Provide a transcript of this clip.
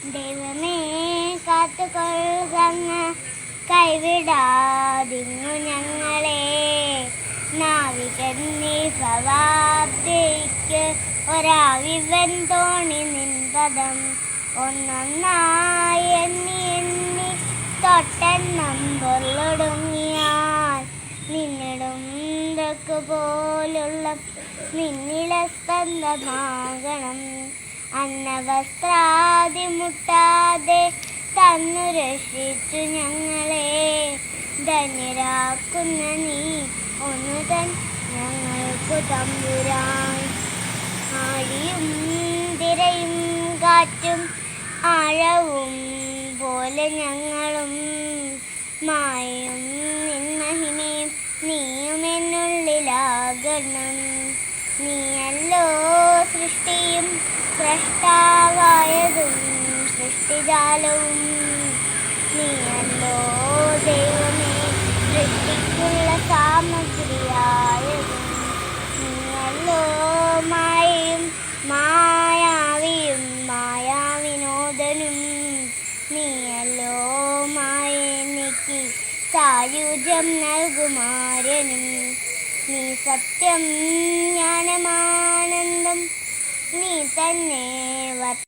ദൈവമേ കാത്തുകൊള്ളുകങ്ങ് കൈവിടാതിങ്ങു ഞങ്ങളെ. നാവികൻ നിഭവാബ്ദിക്ക് ഒരാവിവൻ തോണി നിൻപദം ഒന്നൊന്നായി എണ്ണി എണ്ണി തൊട്ടെണ്ണം പൊരുളൊടുങ്ങിയാൽ നിന്നിടും തൊക്ക് പോലുള്ള നിന്നിളസ്പന്ദമാകണം. അന്നവസ്ത്രാദി മുട്ടാതെ തന്നു രക്ഷിച്ചു ഞങ്ങളെ. ധന്യരാക്കുന്ന നീ ഒന്നു തൻ ഞങ്ങൾക്കു തമ്പുരാൻ. ആഴിയും തിരയും കാറ്റും ആഴവും പോലെ ഞങ്ങളും മായും നിൻ മഹിമയും നീയും എന്നുള്ളിലാകണം. നീയല്ലോ സൃഷ്ടിയും സ്രഷ്ടാവായതും സൃഷ്ടിജാലവും. നീയല്ലോ ദൈവമേ സൃഷ്ടിക്കുള്ള സാമഗ്രിയായതും. നീയല്ലോ മായയും മായാവിയും മായാവിനോദനും. നീയല്ലോ മായെനിക്ക് സായുജ്യം നൽകുമാരനും. നീ സത്യം ജ്ഞാനമാനന്ദം നീ തന്നെ